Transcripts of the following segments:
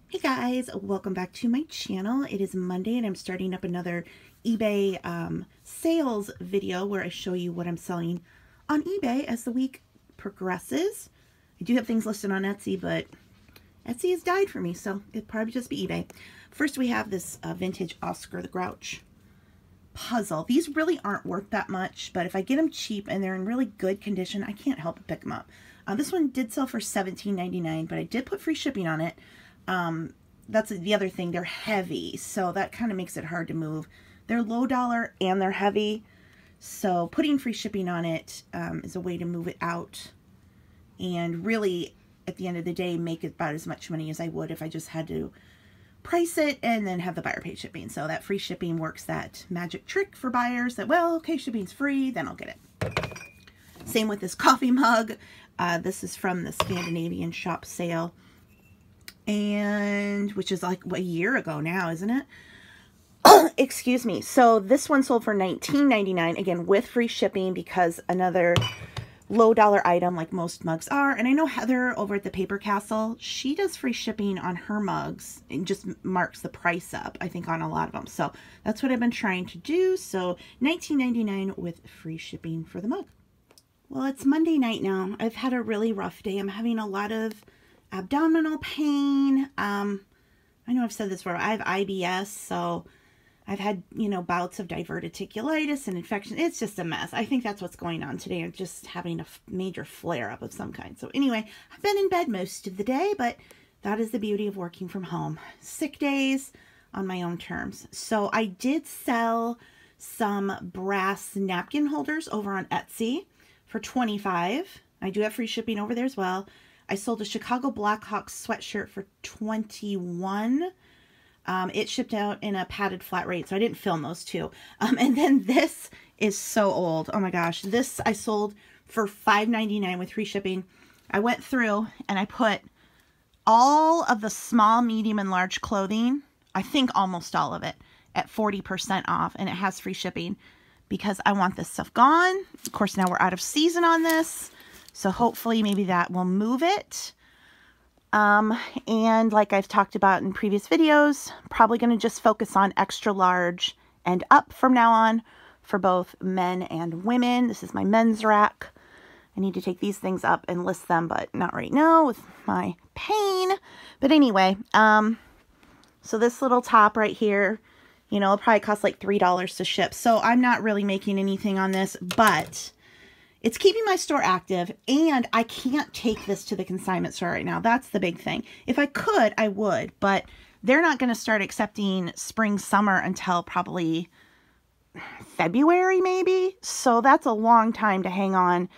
Hey guys, welcome back to my channel. It is Monday and I'm starting up another eBay sales video where I show you what I'm selling on eBay as the week progresses. I do have things listed on Etsy, but Etsy has died for me, so it'd probably just be eBay. First we have this vintage Oscar the Grouch puzzle. These really aren't worth that much, but if I get them cheap and they're in really good condition, I can't help but pick them up. This one did sell for $17.99, but I did put free shipping on it. That's the other thing, they're heavy, so that kind of makes it hard to move. They're low dollar and they're heavy, so putting free shipping on it is a way to move it out and really at the end of the day make about as much money as I would if I just had to price it and then have the buyer pay shipping. So that free shipping works that magic trick for buyers that, well, okay, shipping's free, then I'll get it. Same with this coffee mug. This is from the Scandinavian shop sale, and which is like a year ago now, isn't it? Excuse me. So this one sold for $19.99, again with free shipping, because another low dollar item like most mugs are. And I know Heather over at the Paper Castle, she does free shipping on her mugs and just marks the price up, I think, on a lot of them. So that's what I've been trying to do. So $19.99 with free shipping for the mug. Well, it's Monday night now. I've had a really rough day. I'm having a lot of abdominal pain. I know I've said this before. I have IBS, so I've had, bouts of diverticulitis and infection. It's just a mess. I think that's what's going on today. I'm just having a major flare-up of some kind. So anyway, I've been in bed most of the day, but that is the beauty of working from home. Sick days on my own terms. So I did sell some brass napkin holders over on Etsy for $25. I do have free shipping over there as well. I sold a Chicago Blackhawks sweatshirt for $21. It shipped out in a padded flat rate, so I didn't film those two. And then this is so old. Oh my gosh. This I sold for $5.99 with free shipping. I went through and I put all of the small, medium, and large clothing, I think almost all of it, at 40% off, and it has free shipping because I want this stuff gone. Of course, now we're out of season on this, so hopefully maybe that will move it. And like I've talked about in previous videos, probably going to just focus on extra large and up from now on for both men and women. This is my men's rack. I need to take these things up and list them, but not right now with my pain. But anyway, so this little top right here, it'll probably cost like $3 to ship. So I'm not really making anything on this, but it's keeping my store active, and I can't take this to the consignment store right now. That's the big thing. If I could, I would, but they're not going to start accepting spring, summer until probably February, maybe. So that's a long time to hang on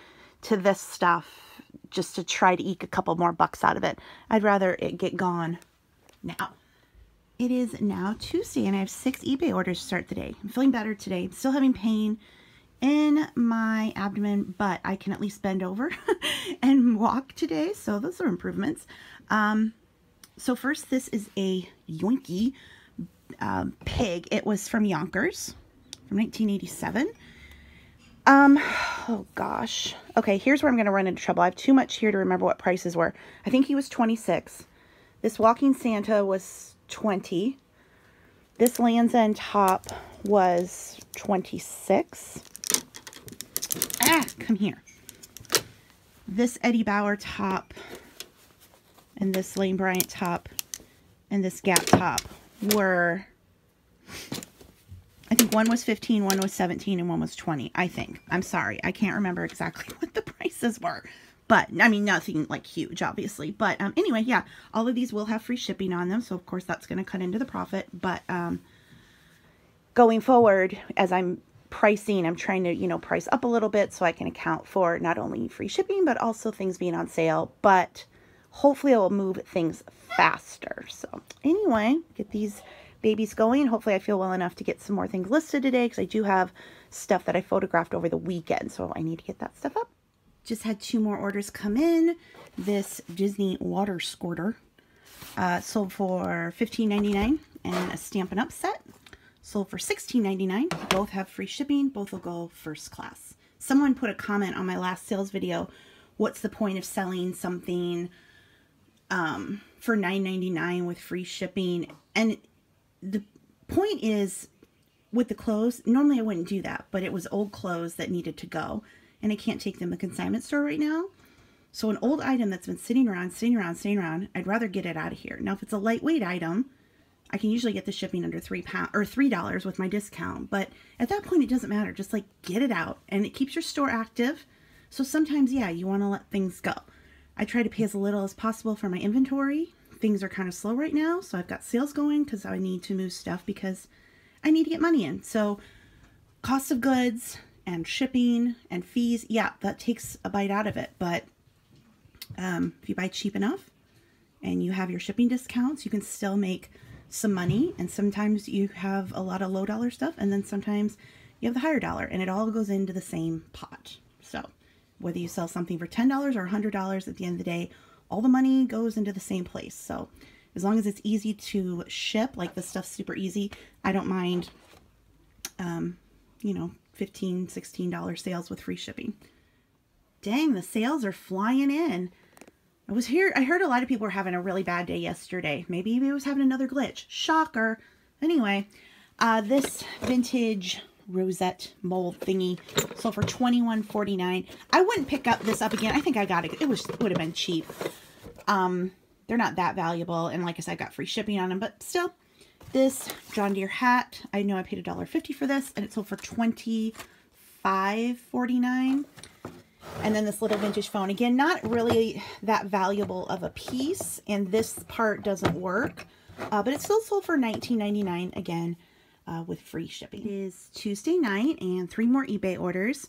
to this stuff just to try to eke a couple more bucks out of it. I'd rather it get gone now. It is now Tuesday, and I have 6 eBay orders to start the day. I'm feeling better today. I'm still having pain in my abdomen, but I can at least bend over and walk today, so those are improvements. So first, this is a Yoinky pig. It was from Yonkers from 1987. Oh gosh. Okay, here's where I'm going to run into trouble. I have too much here to remember what prices were. I think he was 26. This Walking Santa was 20. This Land's End top was 26. Ah, come here. This Eddie Bauer top and this Lane Bryant top and this Gap top were, I think one was 15, one was 17, and one was 20, I think. I'm sorry. I can't remember exactly what the prices were. But, I mean, nothing like huge, obviously. But anyway, yeah, all of these will have free shipping on them. So, of course, that's going to cut into the profit. But going forward, as I'm pricing, I'm trying to, price up a little bit so I can account for not only free shipping, but also things being on sale. But hopefully it will move things faster. So anyway, get these babies going. Hopefully I feel well enough to get some more things listed today, because I do have stuff that I photographed over the weekend. So I need to get that stuff up. Just had 2 more orders come in. This Disney water squirter sold for $15.99, and a Stampin' Up set sold for $16.99. Both have free shipping. Both will go first class. Someone put a comment on my last sales video, what's the point of selling something for $9.99 with free shipping. And the point is, with the clothes, normally I wouldn't do that, but it was old clothes that needed to go, and I can't take them to the consignment store right now. So an old item that's been sitting around, I'd rather get it out of here. Now, if it's a lightweight item, I can usually get the shipping under $3 with my discount. But at that point, it doesn't matter. Just like get it out, and it keeps your store active. So sometimes, yeah, you want to let things go. I try to pay as little as possible for my inventory. Things are kind of slow right now, so I've got sales going because I need to move stuff because I need to get money in. So cost of goods and shipping and fees, yeah, that takes a bite out of it. But if you buy cheap enough and you have your shipping discounts, you can still make some money. And sometimes you have a lot of low dollar stuff, and then sometimes you have the higher dollar, and it all goes into the same pot. So whether you sell something for $10 or $100, at the end of the day, all the money goes into the same place. So as long as it's easy to ship, like this stuff's super easy, I don't mind, you know, $15, $16 sales with free shipping. Dang, the sales are flying in. I heard a lot of people were having a really bad day yesterday. Maybe he was having another glitch. Shocker. Anyway, this vintage rosette mold thingy sold for $21.49. I wouldn't pick this up again. I think I got it. It would have been cheap. They're not that valuable, and like I said, I got free shipping on them, but still. This John Deere hat, I know I paid $1.50 for this, and it sold for $25.49. And then this little vintage phone, again, not really that valuable of a piece, and this part doesn't work, but it still sold for $19.99 again, with free shipping. It is Tuesday night, and 3 more eBay orders.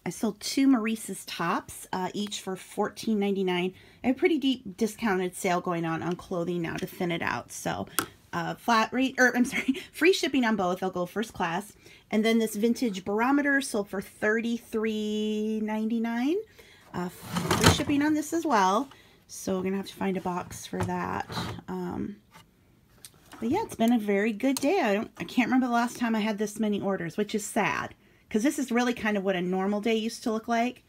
I sold 2 Maurice's tops, each for $14.99. I have a pretty deep discounted sale going on clothing now to thin it out. So flat rate, or I'm sorry, free shipping on both. I'll go first class. And then this vintage barometer sold for $33.99. Free shipping on this as well. So we're going to have to find a box for that. But yeah, it's been a very good day. I can't remember the last time I had this many orders, which is sad. Because this is really kind of what a normal day used to look like.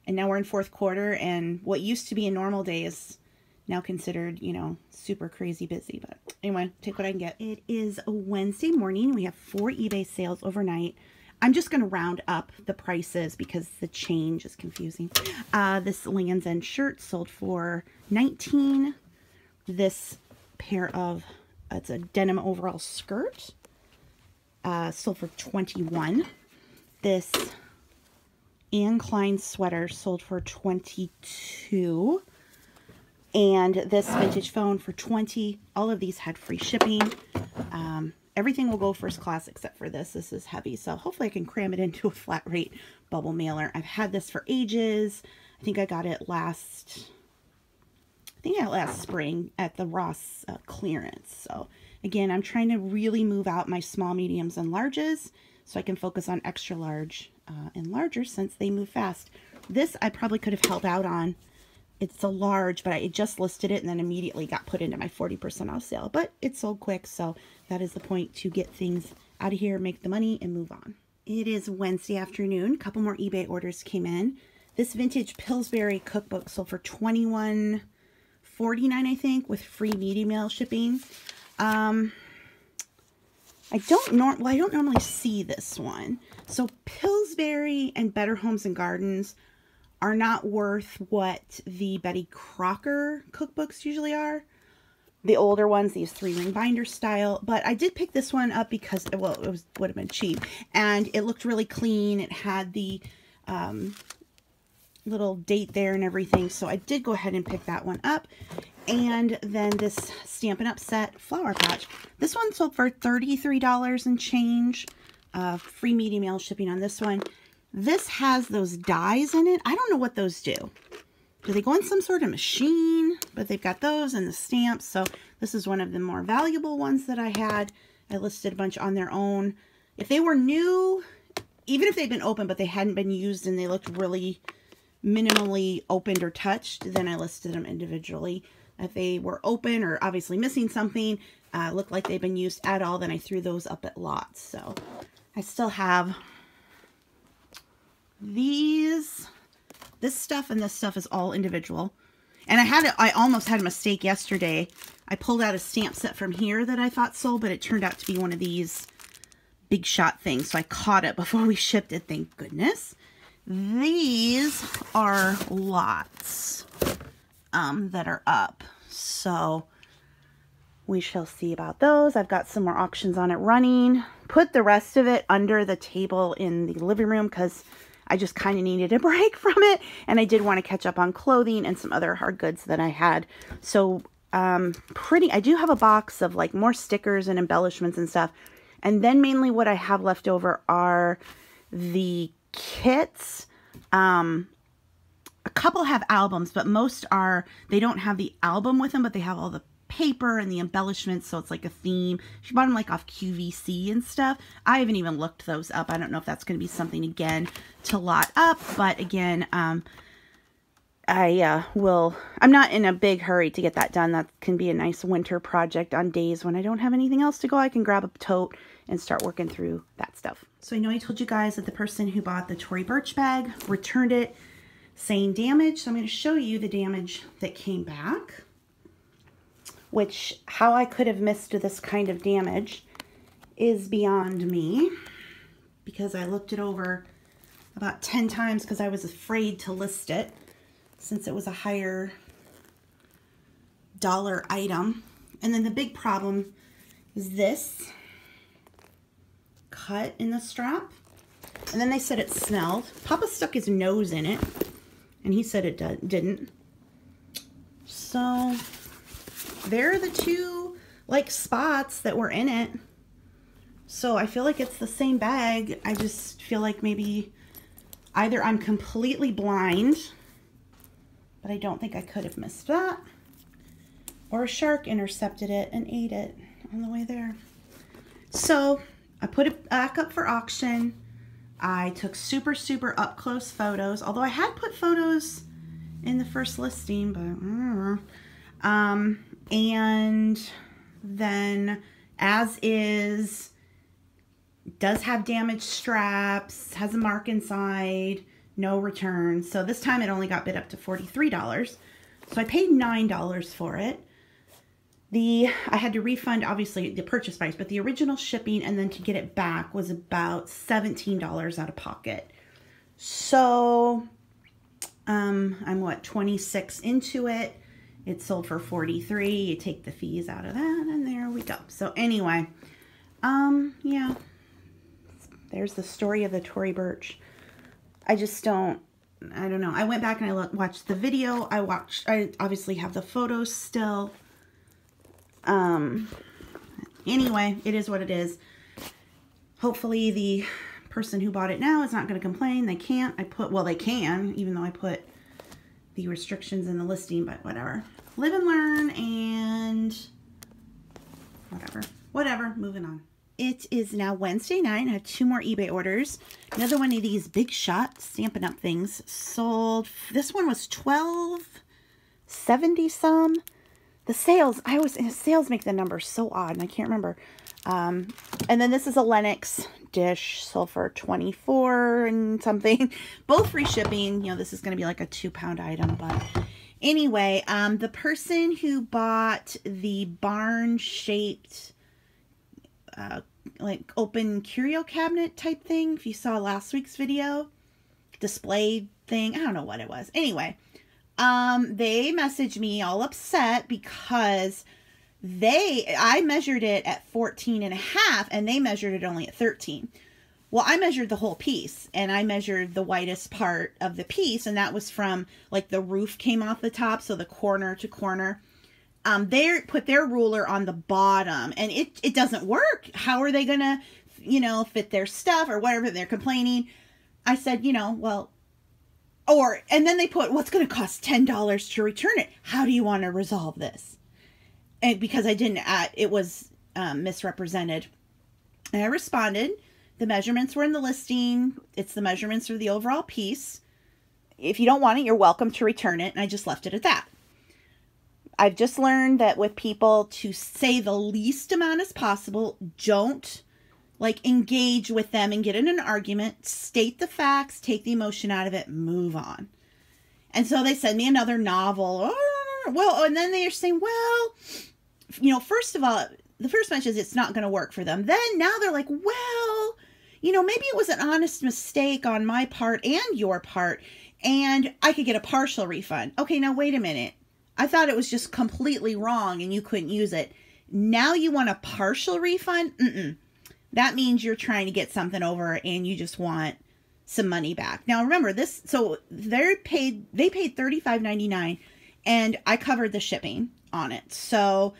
And now we're in 4th quarter, and what used to be a normal day is now considered, you know, super crazy busy. But anyway, take what I can get. It is a Wednesday morning. We have 4 eBay sales overnight. I'm just going to round up the prices because the change is confusing. This Land's End shirt sold for $19. This pair of, it's a denim overall skirt, sold for $21. This Anne Klein sweater sold for $22. And this vintage phone for $20. All of these had free shipping. Everything will go first class except for this. This is heavy, so hopefully I can cram it into a flat rate bubble mailer. I've had this for ages. I think I got it last spring at the Ross clearance. So again, I'm trying to really move out my small, mediums, and larges so I can focus on extra large and larger since they move fast. This I probably could have held out on. It's a large, but I just listed it and then immediately got put into my 40% off sale. But it sold quick, so that is the point, to get things out of here, make the money, and move on. It is Wednesday afternoon. A couple more eBay orders came in. This vintage Pillsbury cookbook sold for $21.49, I think, with free media mail shipping. I don't normally see this one. So Pillsbury and Better Homes and Gardens are not worth what the Betty Crocker cookbooks usually are. The older ones, these 3-ring binder style. But I did pick this one up because, well, it would have been cheap. And it looked really clean. It had the little date there and everything. So I did go ahead and pick that one up. And then this Stampin' Up! Set flower patch. This one sold for $33 and change. Free media mail shipping on this one. This has those dies in it. I don't know what those do. Do they go in some sort of machine? But they've got those and the stamps. So this is one of the more valuable ones that I had. I listed a bunch on their own. If they were new, even if they'd been open but they hadn't been used and they looked really minimally opened or touched, then I listed them individually. If they were open or obviously missing something, looked like they've been used at all, then I threw those up at lots. So I still have these. This stuff and this stuff is all individual. And I almost had a mistake yesterday. I pulled out a stamp set from here that I thought sold, but it turned out to be one of these big shot things. So I caught it before we shipped it, thank goodness. These are lots that are up. So we shall see about those. I've got some more auctions on it running. Put the rest of it under the table in the living room because I just kind of needed a break from it. And I did want to catch up on clothing and some other hard goods that I had. So I do have a box of like more stickers and embellishments and stuff. And then mainly what I have left over are the kits. A couple have albums, but most they don't have the album with them, but they have all the paper and the embellishments, so it's like a theme. She bought them like off QVC and stuff. I haven't even looked those up. I don't know if that's going to be something again to lot up, but again, I'm not in a big hurry to get that done. That can be a nice winter project on days when I don't have anything else to go. I can grab a tote and start working through that stuff. So I know I told you guys that the person who bought the Tory Burch bag returned it saying damage. So I'm going to show you the damage that came back, which how I could have missed this kind of damage is beyond me, because I looked it over about 10 times because I was afraid to list it since it was a higher dollar item. And then the big problem is this cut in the strap. And then they said it smelled. Papa stuck his nose in it and he said it didn't. So there are the two like spots that were in it. So I feel like it's the same bag. I just feel like maybe either I'm completely blind, but I don't think I could have missed that, or a shark intercepted it and ate it on the way there. So I put it back up for auction. I took super, super up close photos, although I had put photos in the first listing, but and then as is, does have damaged straps, has a mark inside, no return. So this time it only got bid up to $43. So I paid $9 for it. I had to refund obviously the purchase price, but the original shipping and then to get it back was about $17 out of pocket. So I'm what, 26 into it. It sold for $43. You take the fees out of that and there we go. So anyway, yeah, there's the story of the Tory Burch. I don't know. I went back and I watched the video. I obviously have the photos still. Anyway, it is what it is. Hopefully the person who bought it now is not going to complain. They can't. Well, they can, even though I put the restrictions in the listing, but whatever. Live and learn and whatever, moving on. It is now Wednesday night. I have 2 more eBay orders. Another one of these big shot Stampin' Up! Things sold. This one was $12.70 some. The sales, sales make the numbers so odd, and I can't remember. And then this is a Lennox dish, sold for $24 and something. Both free shipping. You know, this is going to be like a 2-pound item, but anyway, the person who bought the barn-shaped like open curio cabinet type thing, if you saw last week's video, display thing, I don't know what it was. Anyway, they messaged me all upset because I measured it at 14.5 and they measured it only at 13. Well, I measured the whole piece and I measured the widest part of the piece, and that was from like the roof came off the top, so the corner to corner. They put their ruler on the bottom and it doesn't work. How are they gonna, you know, fit their stuff or whatever? They're complaining. I said, you know, well, and then they put, what's going to cost $10 to return it? How do you want to resolve this? And because I didn't, it was misrepresented. And I responded, the measurements were in the listing. It's the measurements for the overall piece. If you don't want it, you're welcome to return it. And I just left it at that. I've just learned that with people, to say the least amount as possible. Don't like engage with them and get in an argument. State the facts, take the emotion out of it, move on. And so they send me another novel. Oh, well, and then they're saying, well, you know, first of all, the first mention is it's not going to work for them. Then now they're like, well, you know, maybe it was an honest mistake on my part and your part, and I could get a partial refund. Okay, now wait a minute. I thought it was just completely wrong and you couldn't use it. Now you want a partial refund? That means you're trying to get something over and you just want some money back. Now remember this, so they paid $35.99 and I covered the shipping on it. So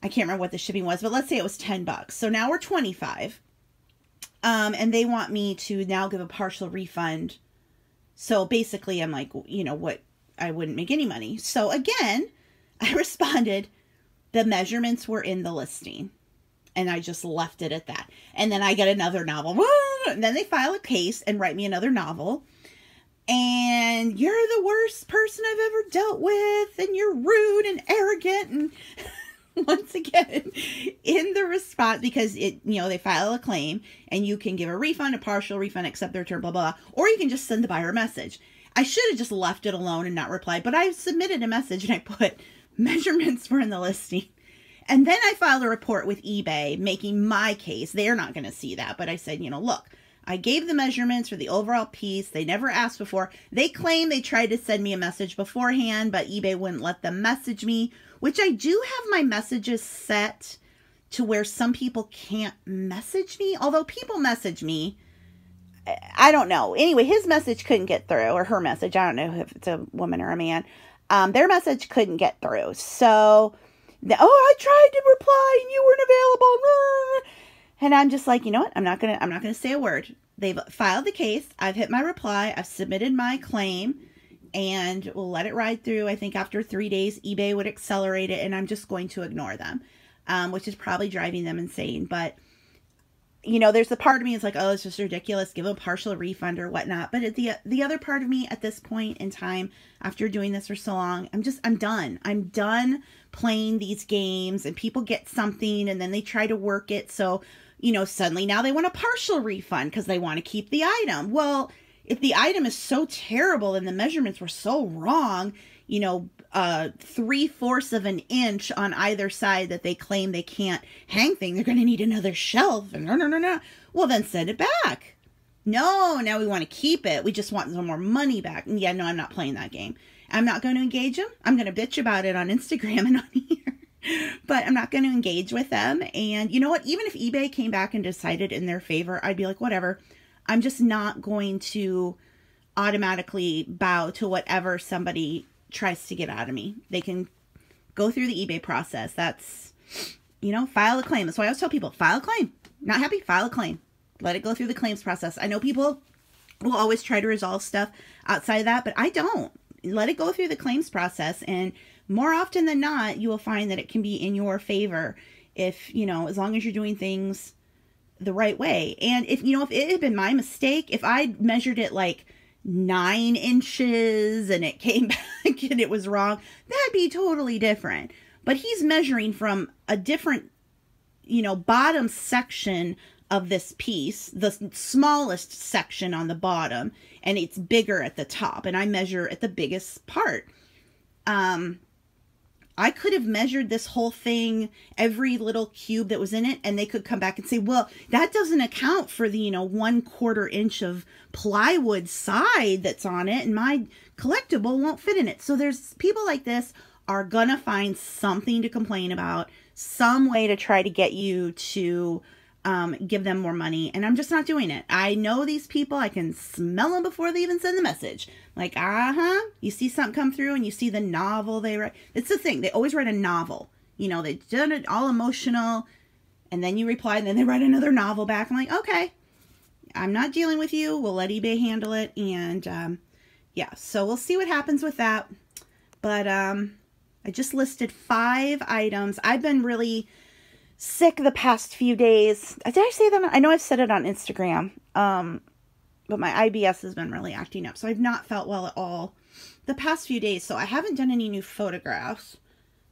I can't remember what the shipping was, but let's say it was $10. So now we're $25. And they want me to now give a partial refund. So basically I'm like, you know what, I wouldn't make any money. So again, I responded, the measurements were in the listing. And I just left it at that. And then I get another novel. And then they file a case and write me another novel. And you're the worst person I've ever dealt with. And you're rude and arrogant. And once again, in the response, because it, you know, they file a claim and you can give a refund, a partial refund, accept their return, blah, blah. Or you can just send the buyer a message. I should have just left it alone and not replied. But I submitted a message and I put measurements were in the listing. And then I filed a report with eBay making my case. They're not going to see that. But I said, you know, look, I gave the measurements for the overall piece. They never asked before. They claim they tried to send me a message beforehand, but eBay wouldn't let them message me, which I do have my messages set to where some people can't message me. Although people message me, I don't know. Anyway, his message couldn't get through, or her message. I don't know if it's a woman or a man. Their message couldn't get through. So... I tried to reply and you weren't available. And I'm just like, you know what? I'm not gonna say a word. They've filed the case. I've hit my reply. I've submitted my claim and we'll let it ride through. I think after 3 days, eBay would accelerate it and I'm just going to ignore them, which is probably driving them insane. But, you know, there's the part of me that's like, oh, it's just ridiculous. Give a partial refund or whatnot. But the other part of me at this point in time, after doing this for so long, I'm done. I'm done playing these games and people get something and then they try to work it. So, you know, suddenly now they want a partial refund because they want to keep the item. Well, if the item is so terrible and the measurements were so wrong, you know, 3/4 of an inch on either side that they claim they can't hang thing, they're going to need another shelf. And no. Well, then send it back. No, now we want to keep it. We just want some more money back. And yeah, no, I'm not playing that game. I'm not going to engage them. I'm going to bitch about it on Instagram and on here. But I'm not going to engage with them. And you know what? Even if eBay came back and decided in their favor, I'd be like, whatever. I'm just not going to automatically bow to whatever somebody tries to get out of me. They can go through the eBay process. That's, you know, file a claim. That's why I always tell people, file a claim. Not happy? File a claim. Let it go through the claims process. I know people will always try to resolve stuff outside of that, but I don't. Let it go through the claims process, and more often than not, you will find that it can be in your favor if, you know, as long as you're doing things the right way. And if, you know, if it had been my mistake, if I measured it like 9 inches and it came back and it was wrong, that'd be totally different. But he's measuring from a different, you know, bottom section of this piece, the smallest section on the bottom, and it's bigger at the top, and I measure at the biggest part. I could have measured this whole thing, every little cube that was in it, and they could come back and say, well, that doesn't account for the, you know, 1/4 inch of plywood side that's on it, and my collectible won't fit in it. So there's people like this are gonna find something to complain about, some way to try to get you to give them more money, and I'm just not doing it. I know these people. I can smell them before they even send the message. Like, you see something come through and you see the novel they write. It's the thing. They always write a novel. You know, they've done it all emotional, and then you reply, and then they write another novel back. I'm like, okay, I'm not dealing with you. We'll let eBay handle it, and yeah, so we'll see what happens with that. But I just listed 5 items. I've been really sick the past few days. Did I say that? I know I've said it on Instagram, but my IBS has been really acting up, so I've not felt well at all the past few days, so I haven't done any new photographs.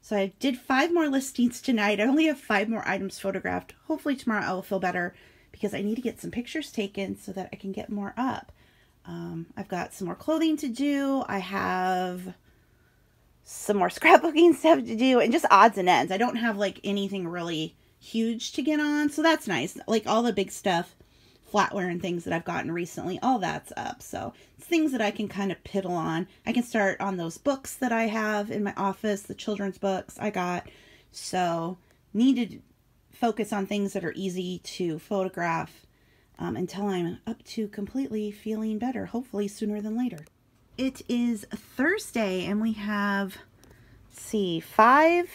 So I did 5 more listings tonight. I only have 5 more items photographed. Hopefully tomorrow I will feel better, because I need to get some pictures taken so that I can get more up. I've got some more clothing to do. I have some more scrapbooking stuff to do, and just odds and ends. I don't have like anything really huge to get on, so that's nice. Like all the big stuff, flatware and things that I've gotten recently, all that's up. So it's things that I can kind of piddle on. I can start on those books that I have in my office, the children's books I got. So need to focus on things that are easy to photograph until I'm up to completely feeling better, hopefully sooner than later. It is Thursday and we have, let's see, 5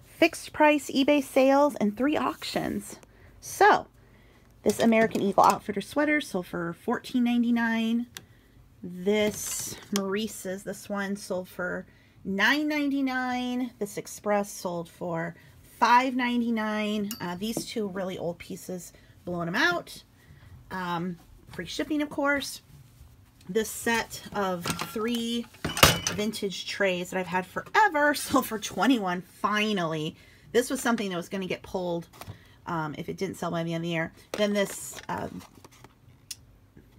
fixed price eBay sales and 3 auctions. So this American Eagle Outfitter sweater sold for $14.99. This Maurice's, this one sold for $9.99. This Express sold for $5.99. These 2 really old pieces, blowing them out. Free shipping, of course. This set of 3 vintage trays that I've had forever sold for $21. Finally, this was something that was going to get pulled if it didn't sell by the end of the year. Then this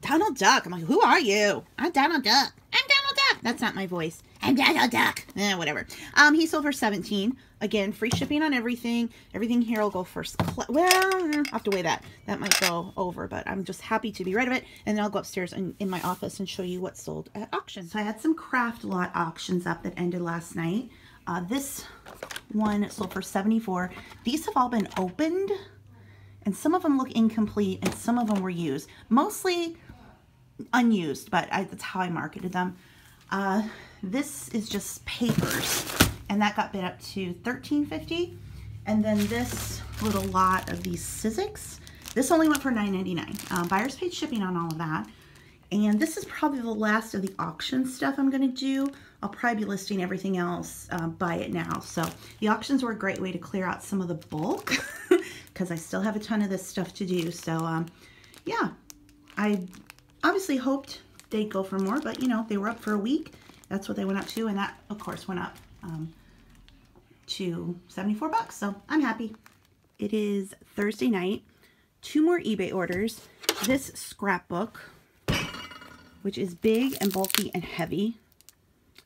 Donald Duck. I'm like, who are you? I'm Donald Duck. I'm Donald Duck. That's not my voice. I'm Donald Duck. Whatever. He sold for $17. Again, free shipping on everything. Everything here will go first. Well, I'll have to weigh that. That might go over, but I'm just happy to be rid of it. And then I'll go upstairs in my office and show you what sold at auction. So I had some craft lot auctions up that ended last night. This one sold for $74. These have all been opened, and some of them look incomplete, and some of them were used. Mostly unused, but that's how I marketed them. This is just papers, and that got bid up to $13.50. And then this little lot of these Sizzix, this only went for $9.99. Buyers paid shipping on all of that. And this is probably the last of the auction stuff I'm going to do. I'll probably be listing everything else by it now. So the auctions were a great way to clear out some of the bulk because I still have a ton of this stuff to do. So yeah, I obviously hoped they'd go for more, but you know, they were up for a week. That's what they went up to, and that of course went up to $74, so I'm happy. It is Thursday night. 2 more eBay orders. This scrapbook, which is big and bulky and heavy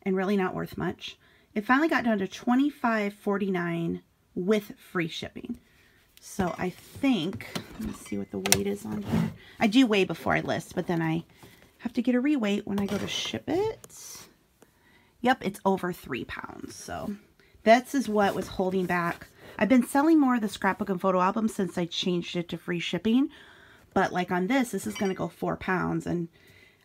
and really not worth much. It finally got down to $25.49 with free shipping. So I think, let's see what the weight is on here. I do weigh before I list, but then I have to get a reweight when I go to ship it. Yep, it's over 3 pounds. So this is what was holding back. I've been selling more of the scrapbook and photo album since I changed it to free shipping. But like on this is going to go 4 pounds. And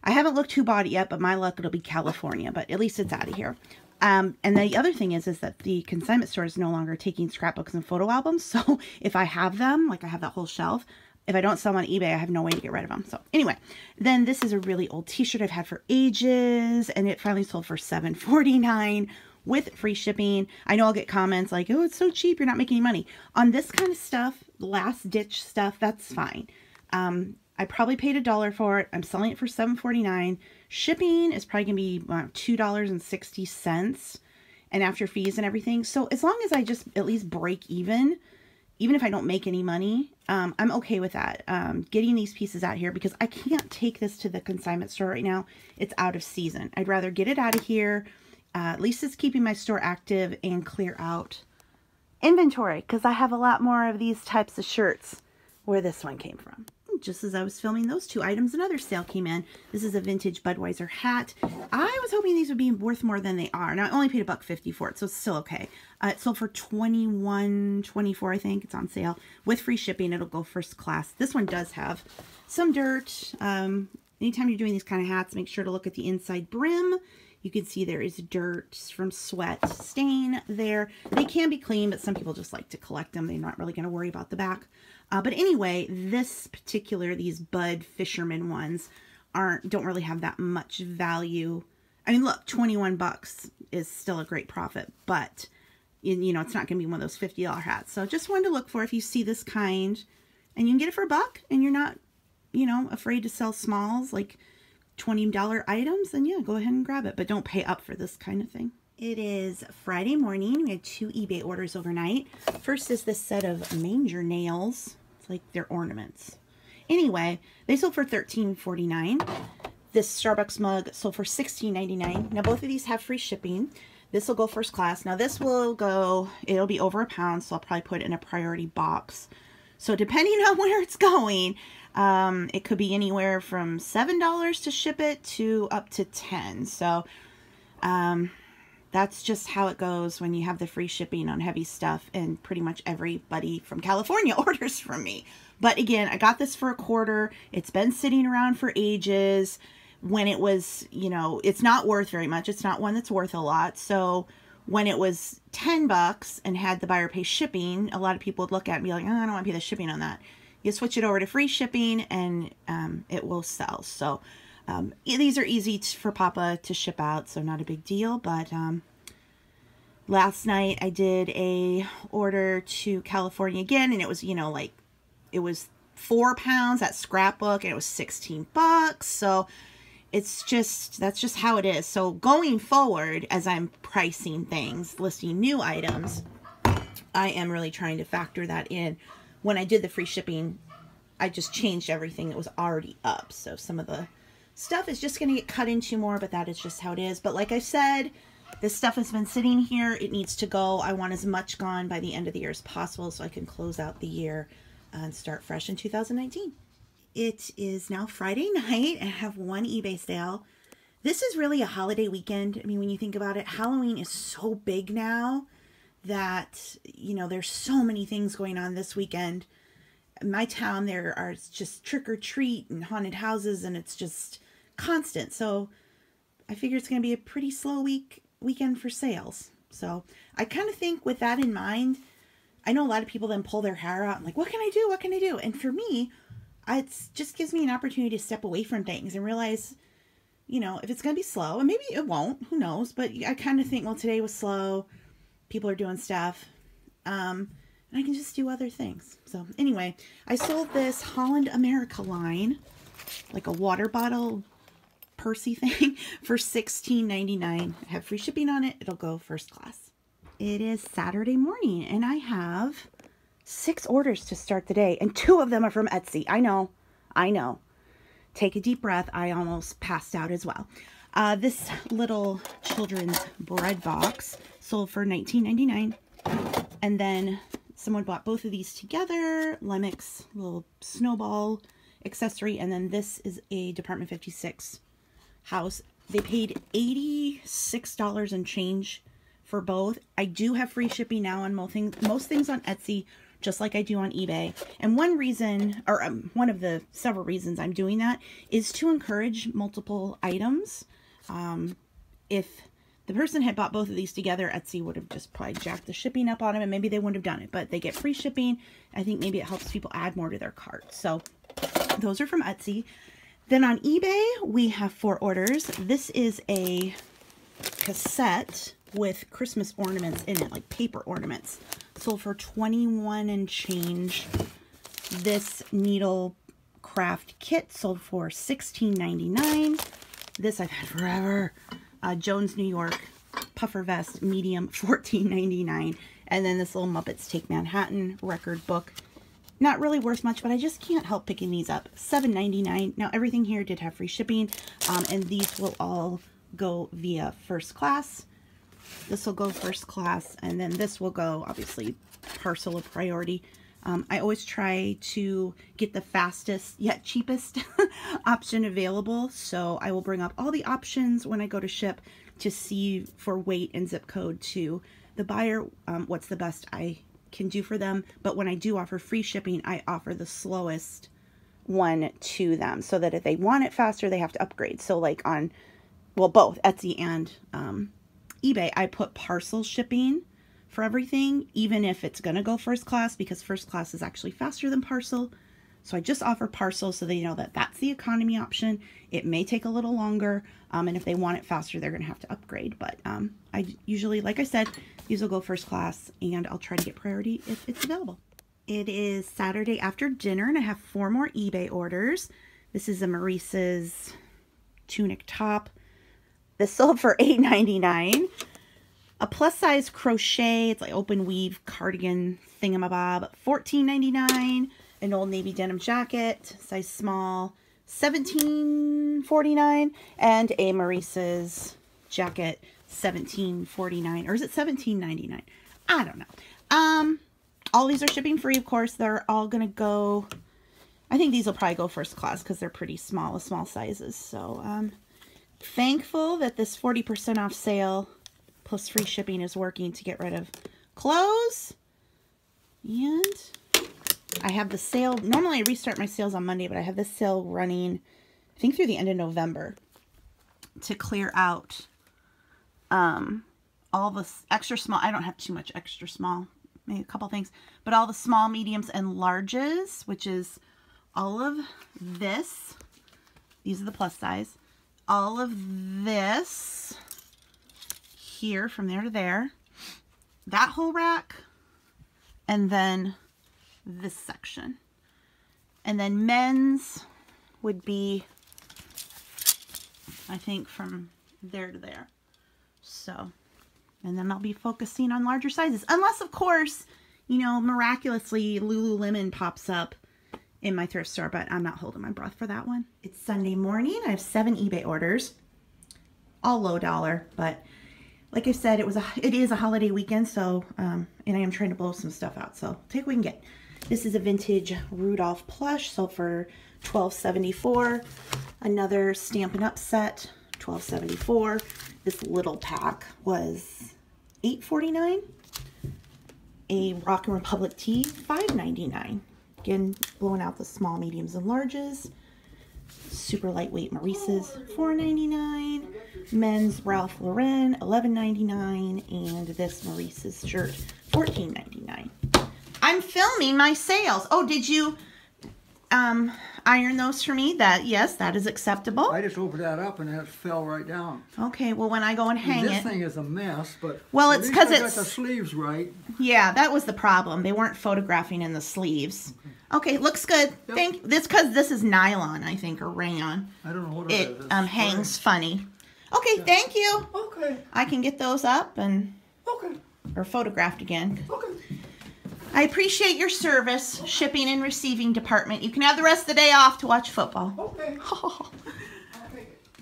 I haven't looked who bought it yet, but my luck, it'll be California. But at least it's out of here. And the other thing is that the consignment store is no longer taking scrapbooks and photo albums. So if I have them, like I have that whole shelf, if I don't sell them on eBay, I have no way to get rid of them. So anyway, then this is a really old t-shirt I've had for ages, and it finally sold for $7.49 with free shipping. I know I'll get comments like, oh, it's so cheap, you're not making any money. On this kind of stuff, last ditch stuff, that's fine. I probably paid $1 for it. I'm selling it for $7.49. Shipping is probably going to be $2.60, and after fees and everything. So as long as I just at least break even if I don't make any money, I'm okay with that. Getting these pieces out here because I can't take this to the consignment store right now. It's out of season. I'd rather get it out of here. At least it's keeping my store active and clear out inventory because I have a lot more of these types of shirts where this one came from. Just as I was filming those 2 items, another sale came in. This is a vintage Budweiser hat. I was hoping these would be worth more than they are. Now, I only paid $1.50 for it, so it's still okay. It sold for $21.24, I think. It's on sale. With free shipping, it'll go first class. This one does have some dirt. Anytime you're doing these kind of hats, make sure to look at the inside brim. You can see there is dirt from sweat stain there. They can be clean, but some people just like to collect them. They're not really going to worry about the back. But anyway, these Bud Fisherman ones don't really have that much value. I mean, look, $21 is still a great profit, but you know, it's not going to be one of those $50 hats. So just wanted to look for if you see this kind, and you can get it for $1, and you're not, you know, afraid to sell smalls like $20 items, then yeah, go ahead and grab it, but don't pay up for this kind of thing. It is Friday morning. We had 2 eBay orders overnight. First is this set of manger nails. It's like they're ornaments. Anyway, they sold for $13.49. This Starbucks mug sold for $16.99. Now both of these have free shipping. This will go first class. Now this will go, it'll be over £1, so I'll probably put it in a priority box. So depending on where it's going, it could be anywhere from $7 to ship it to up to $10. So that's just how it goes when you have the free shipping on heavy stuff, and pretty much everybody from California orders from me. But again, I got this for a quarter. It's been sitting around for ages. When it was, you know, it's not worth very much. It's not one that's worth a lot. So when it was $10 and had the buyer pay shipping, a lot of people would look at it and be like, oh, I don't want to pay the shipping on that. You switch it over to free shipping and it will sell. So these are easy for Papa to ship out, so not a big deal. But last night I did a order to California again, and it was, you know, like it was £4 at Scrapbook, and it was $16. So it's just, that's just how it is. So going forward, as I'm pricing things, listing new items, I am really trying to factor that in. When I did the free shipping, I just changed everything that was already up. So some of the stuff is just going to get cut into more, but that is just how it is. But like I said, this stuff has been sitting here. It needs to go. I want as much gone by the end of the year as possible so I can close out the year and start fresh in 2019. It is now Friday night. I have one eBay sale. This is really a holiday weekend. I mean, when you think about it, Halloween is so big now that, you know, there's so many things going on this weekend. In my town, there are just trick or treat and haunted houses, and it's just constant. So I figure it's going to be a pretty slow weekend for sales. So I kind of think with that in mind, I know a lot of people then pull their hair out and like, what can I do? What can I do? And for me, it just gives me an opportunity to step away from things and realize, you know, if it's going to be slow, and maybe it won't, who knows, but I kind of think, well, today was slow. People are doing stuff. And I can just do other things. So anyway, I sold this Holland America line, like a water bottle Percy thing, for $16.99. I have free shipping on it. It'll go first class. It is Saturday morning, and I have 6 orders to start the day, and 2 of them are from Etsy. I know. Take a deep breath. I almost passed out as well. This little children's bread box sold for $19.99, and then someone bought both of these together. Lemix little snowball accessory, and then this is a Department 56 house. They paid $86 and change for both. I do have free shipping now on most things on Etsy, just like I do on eBay. And one reason, or one of the several reasons I'm doing that, is to encourage multiple items. If the person had bought both of these together, Etsy would have just probably jacked the shipping up on them, and maybe they wouldn't have done it. But they get free shipping. I think maybe it helps people add more to their cart. So those are from Etsy. Then on eBay, we have 4 orders. This is a cassette with Christmas ornaments in it, like paper ornaments. Sold for $21 and change. This needle craft kit sold for $16.99. This I've had forever. Jones, New York puffer vest, medium, $14.99. And then this little Muppets Take Manhattan record book. Not really worth much, but I just can't help picking these up. $7.99. Now everything here did have free shipping, and these will all go via first class. This will go first class, and then this will go, obviously, parcel of priority. I always try to get the fastest yet cheapest option available, so I will bring up all the options when I go to ship to see for weight and zip code to the buyer what's the best I can do for them. But when I do offer free shipping, I offer the slowest one to them, so that if they want it faster, they have to upgrade. So like on, well, both Etsy and eBay, I put parcel shipping for everything, even if it's going to go first class, because first class is actually faster than parcel. So I just offer parcel so they know that that's the economy option. It may take a little longer, and if they want it faster, they're going to have to upgrade. But I usually, like I said, these will go first class, and I'll try to get priority if it's available. It is Saturday after dinner, and I have 4 more eBay orders. This is a Maurice's tunic top. This sold for $8.99. A plus size crochet, it's like open weave cardigan thingamabob, $14.99. An Old Navy denim jacket, size small, $17.49. And a Maurice's jacket, $17.49, or is it $17.99? I don't know. All these are shipping free, of course. They're all gonna go, I think these will probably go first class because they're pretty small, small sizes. So thankful that this 40% off sale plus free shipping is working to get rid of clothes. And I have the sale. Normally I restart my sales on Monday, but I have this sale running, I think, through the end of November to clear out all the extra small. I don't have too much extra small, maybe a couple things, but all the small, mediums, and larges, which is all of this. These are the plus size. All of this here from there to there. That whole rack. And then this section. And then men's would be, I think, from there to there. So, and then I'll be focusing on larger sizes. Unless, of course, you know, miraculously Lululemon pops up in my thrift store, but I'm not holding my breath for that one. It's Sunday morning. I have 7 eBay orders, all low dollar, but like I said, it is a holiday weekend, so and I am trying to blow some stuff out, so take what we can get. This is a vintage Rudolph plush, sold for $12.74. Another Stampin' Up set, $12.74. This little pack was $8.49. A Rockin' Republic tee, $5.99. Again, blowing out the small, mediums, and larges. Super lightweight Maurice's, $4.99. Men's Ralph Lauren, $11.99. And this Maurice's shirt, $14.99. I'm filming my sales. Oh, did you iron those for me? Yes, that is acceptable. I just opened that up and it fell right down. Okay, well, when I go and hang This thing is a mess, but well, it's because I got the sleeves right. Yeah, that was the problem. They weren't photographing in the sleeves. Okay, looks good. Yep. Because this is nylon, I think, or rayon. I don't know what it is. It hangs funny. Okay, yeah. Thank you. Okay. I can get those up and or photographed again. Okay. I appreciate your service, shipping and receiving department. You can have the rest of the day off to watch football. Okay.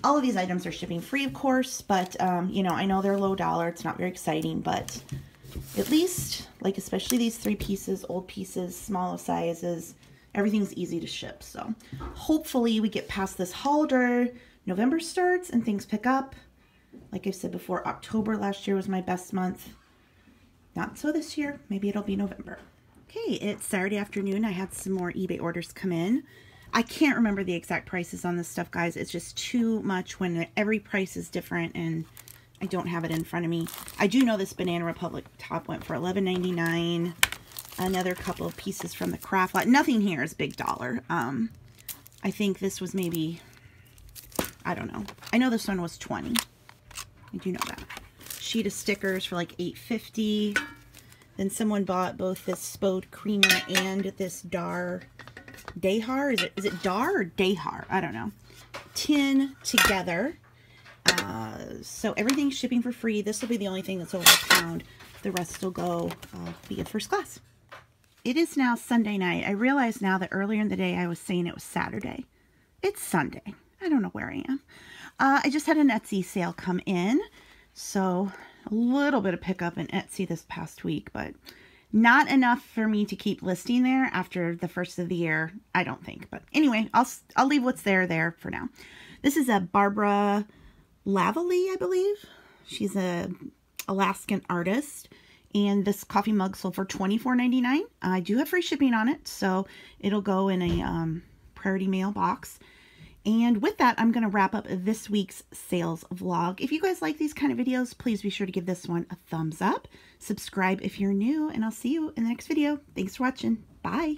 All of these items are shipping free, of course, but you know, I know they're low dollar. It's not very exciting, but at least, like, especially these 3 pieces, old pieces, smaller sizes, everything's easy to ship. So hopefully we get past this holiday, November starts and things pick up. Like I said before, October last year was my best month. Not so this year. Maybe it'll be November. Okay, it's Saturday afternoon. I had some more eBay orders come in. I can't remember the exact prices on this stuff, guys. It's just too much when every price is different and I don't have it in front of me. I do know this Banana Republic top went for $11.99. Another couple of pieces from the craft lot. Nothing here is big dollar. I think this was maybe, I don't know. I know this one was $20. I do know that. Sheet of stickers for like $8.50. Then someone bought both this Spode Creamer and this Dahar. Is it Dahar or Dahar? I don't know. Tin together. So everything's shipping for free. This will be the only thing that's over £1. The rest will go via first class. It is now Sunday night. I realize now that earlier in the day I was saying it was Saturday. It's Sunday. I don't know where I am. I just had an Etsy sale come in. So a little bit of pickup in Etsy this past week, but not enough for me to keep listing there after the first of the year, I don't think. But anyway, I'll leave what's there for now. This is a Barbara Lavalley, I believe. She's a Alaskan artist, and this coffee mug sold for $24.99. I do have free shipping on it, so it'll go in a priority mail box. And with that, I'm going to wrap up this week's sales vlog. If you guys like these kind of videos, please be sure to give this one a thumbs up. Subscribe if you're new, and I'll see you in the next video. Thanks for watching. Bye.